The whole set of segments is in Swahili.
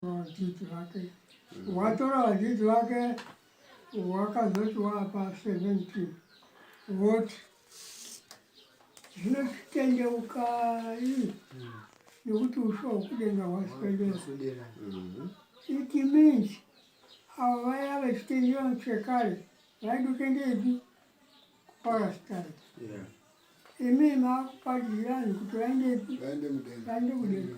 Wajitu wake watora wajitu wake wakazotu hapa 70 wote zino kitende ukai ni utusho kudenga wasipendeza. It means awaya westilion chekale waidu kendeji kwa stari. Ime ma kujirani kutuende kudeni.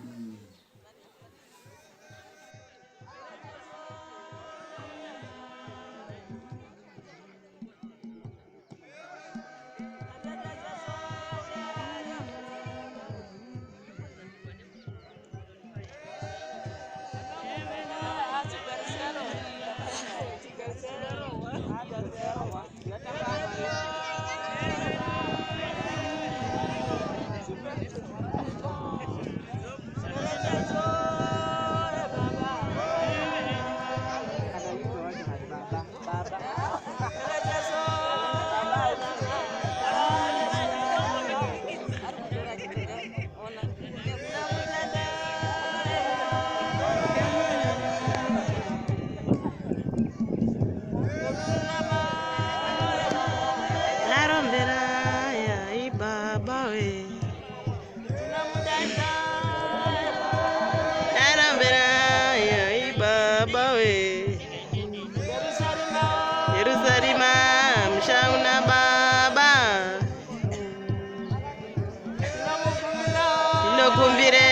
Kumbire